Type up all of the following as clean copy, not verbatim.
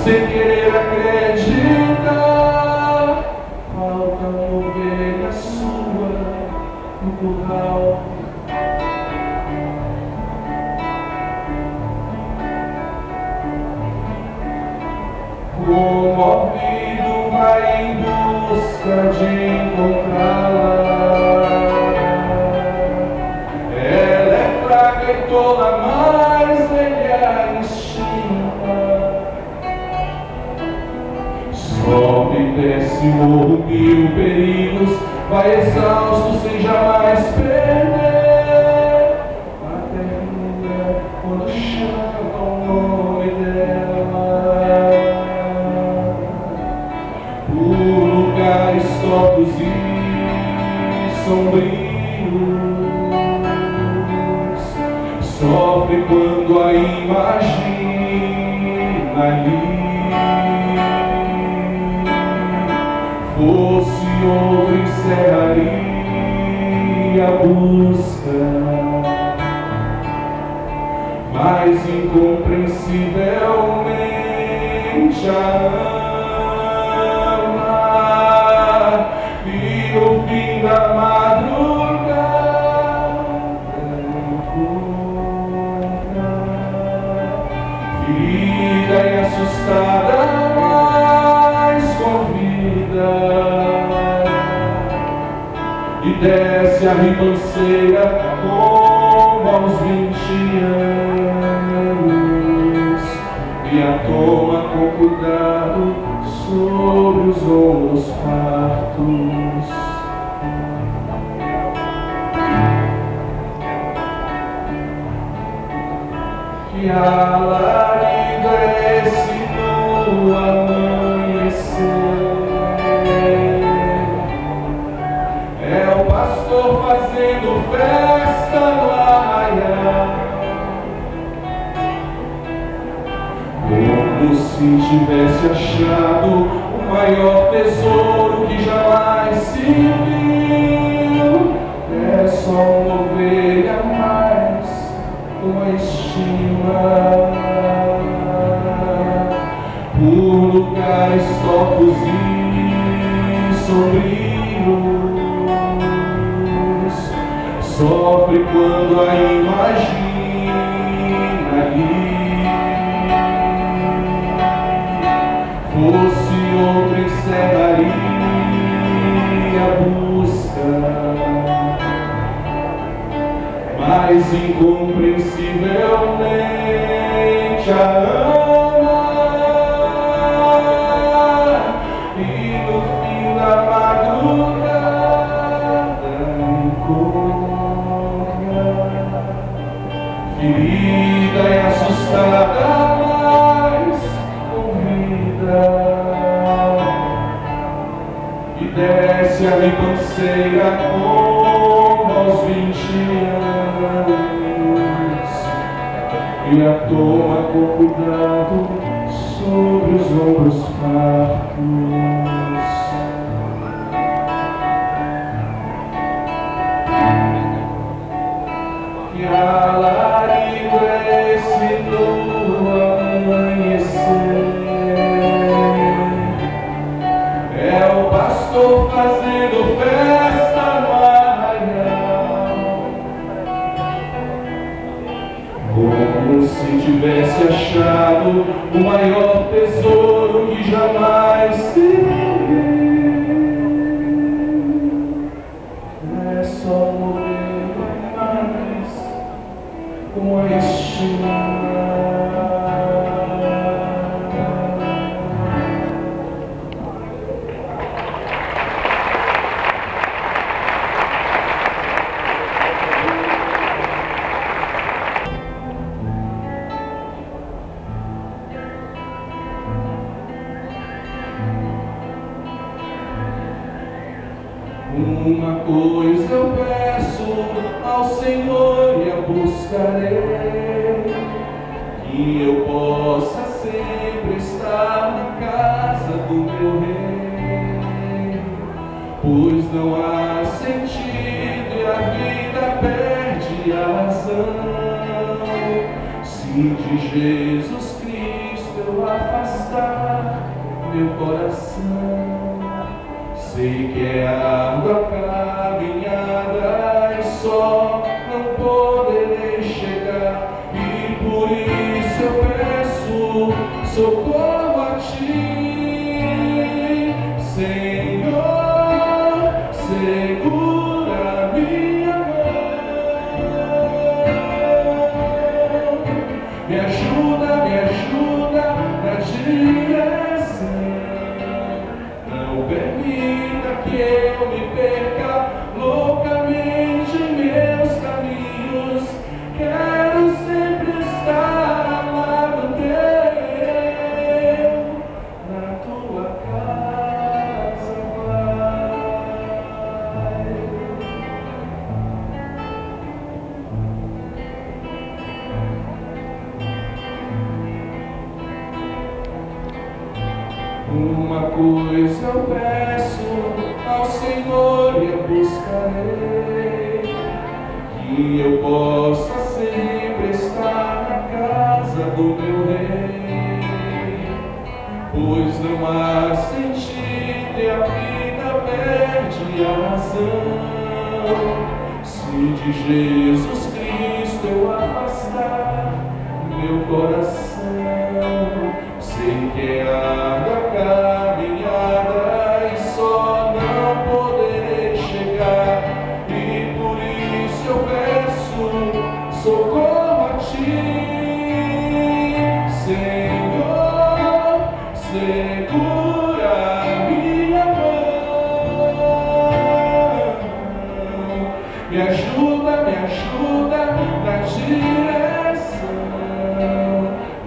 sem querer acreditar. Falta uma ovelha sua no curral. Comovido vai em busca de encontrá-la. Ela é fraca e tola, mas ele a estima. Sobe e desce o morro, mil perigos, vai exausto sem jamais perder. Até mulher quando chama o nome dela. Por lugares tortos e sombrios, sofre quando a imagina ali. Fosse outro, encerraria a busca, mas incompreensivelmente a ama. E no fim da madrugada encontra, ferida e assustada, mas convida, e desce a ribanceira como aos 20 anos, e a toma com cuidado sobre os ombros fartos. Que alarido é esse no amanhecer? É o pastor fazendo festa no arraial, como se tivesse achado o maior tesouro que jamais se viu. É só uma ovelha mais, uma estima. Por lugares tortos e sombrios, sofre quando a imagina ali. Fosse outro, encerraria a busca, mas incompreensivelmente a ama. E no fim da madrugada encontra, ferida e assustada, mas convida, e desce a ribanceira como aos 20 anos, e a toma com cuidado sobre os ombros fartos. Que alarido é esse no amanhecer? É o pastor fazendo festa no arraial, como se tivesse achado o maior tesouro que jamais se viu. É só morrer mais com a estima. Uma coisa eu peço ao Senhor e a buscarei, que eu possa sempre estar na casa do meu Rei, pois não há sentido e a vida perde a razão, se de Jesus Cristo eu afastar. afastar meu coração. Sei que é árdua caminhada e só não poderei chegar, e por isso eu peço socorro a ti, Senhor. Segura minha mão, me ajuda na direção. Não permita que eu me perca loucamente em meus caminhos. Quero sempre estar ao lado teu, na tua casa, Pai. Uma coisa eu peço ao Senhor e eu buscarei, que eu possa sempre estar na casa do meu Rei, pois não há sentido e a vida perde a razão, se de Jesus Cristo eu afastar meu coração. Sei que é árdua caminhada e só não poderei chegar, e por isso eu peço socorro a ti, Senhor. Segura minha mão, me ajuda na direção.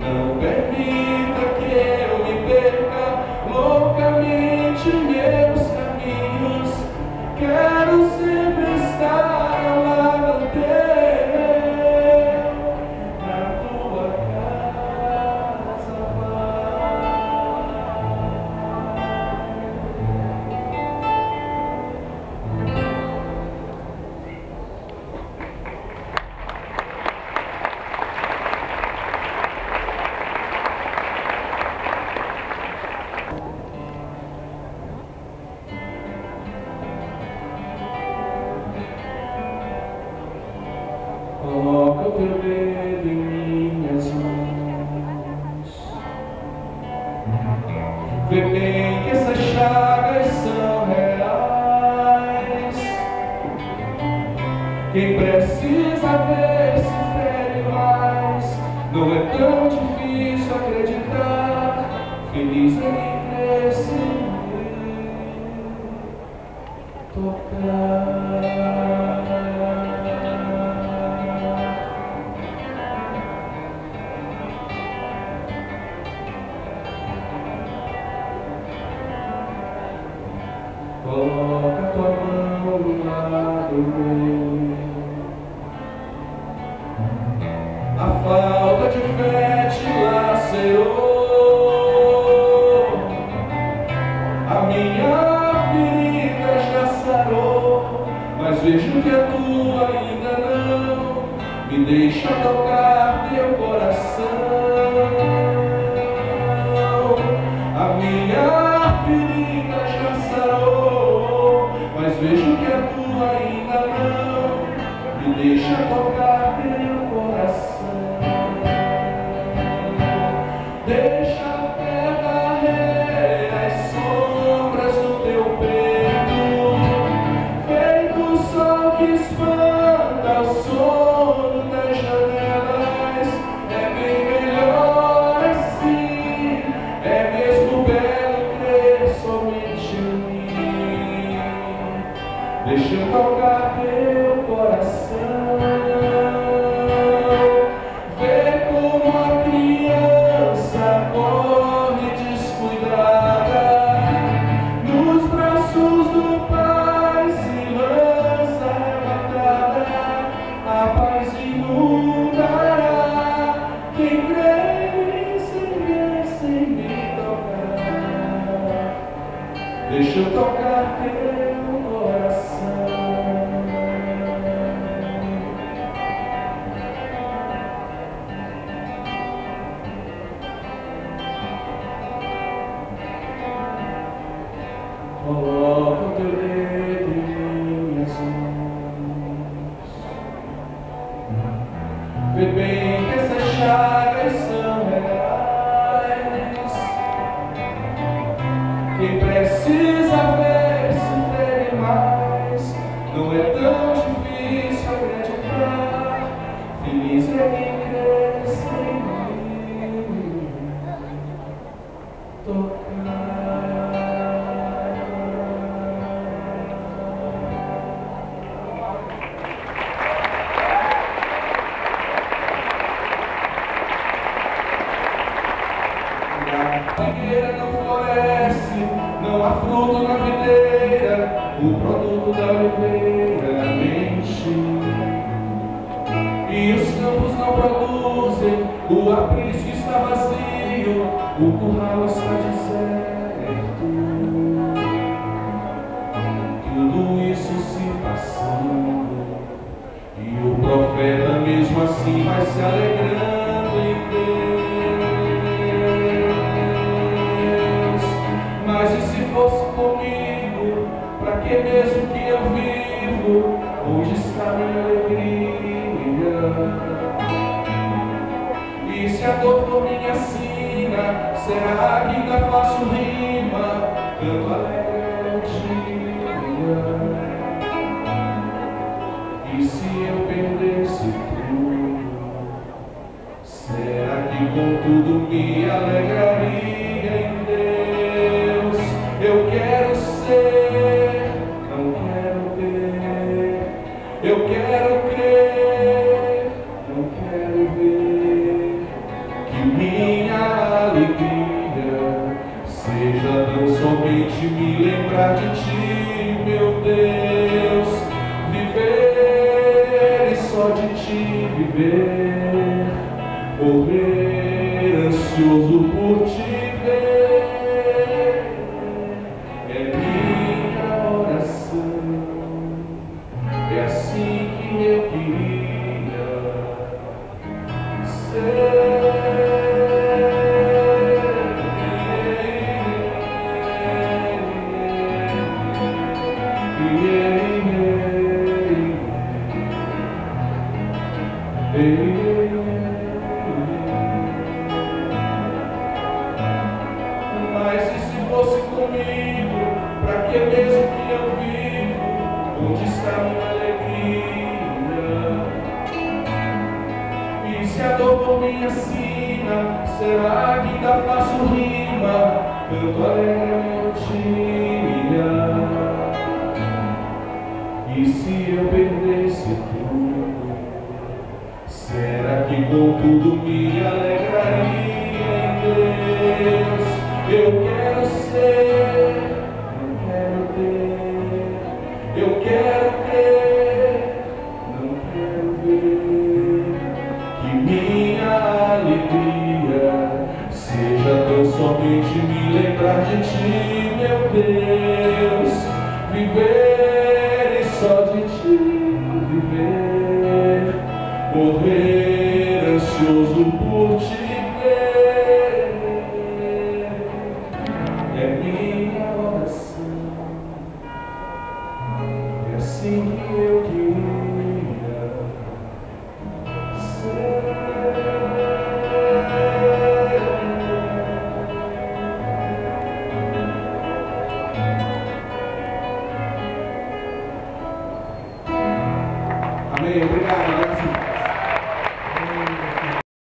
Não permita que eu me perca loucamente em meus caminhos. Quero sempre estar ao lado teu, na tua casa, coloca o teu dedo em minhas mãos, vê bem que essas chagas são reais. Quem precisa ver se fere mais, não é tão difícil acreditar. Feliz é quem cresce em tocar. Coloca tua mão no lado meu. A falta de fé te lacerou, a minha ferida já sarou, mas vejo que a tua ainda não. Me deixa tocar teu coração. A minha ferida já sarou, mas vejo que a tua ainda não. Me deixa tocar teu coração. Deixa a fé varrer as sombras do teu peito, feito o sol que espanta o sono das janelas. É bem melhor assim, é mesmo belo crer somente em mim. Deixa eu tocar teu coração, ver como a criança corre descuidada nos braços do Pai, se lança arrebatada. A paz inundará quem crê sem ver, sem me tocar. Deixa eu tocar teu coração. coloca o teu dedo em minhas mãos. Vê bem que essas chagas são reais. Quem precisa ver se fere mais. Não é tão difícil acreditar. Feliz é quem cresce em mim. Tocar. A figueira não floresce, não há fruto na videira, o produto da oliveira mente. E os campos não produzem, o aprisco está vazio, o curral está deserto. Tudo isso se passando, e o profeta mesmo assim vai se alegrando em Deus. Mas e se fosse comigo, pra que mesmo que eu vivo? Onde está minha alegria? E se a dor for minha sina, será que ainda faço rima? Canto alegre dia. E se eu perdesse tudo, será que com tudo me alegraria em Deus? Eu quero ser, não quero ter. Eu quero crer, não quero ver. Que minha alegria seja tão somente me lembrar de ti, meu Deus. Viver e só de ti viver. Morrer ansioso por te ver. É minha oração. É assim que eu queria ser. Mas e se fosse comigo, pra que mesmo que eu vivo? Onde está minha alegria? E se a dor for minha sina, será que ainda faço rima? Canto alegre a melodia. E se eu perdesse tudo, será que com tudo me alegraria em Deus? Eu quero ser, não quero ter. Eu quero crer, não quero ver. Que minha alegria seja tão somente me lembrar de ti, meu Deus. Viver e só de ti viver. Morrer ansioso por te ver. É minha oração. É assim que eu queria ser.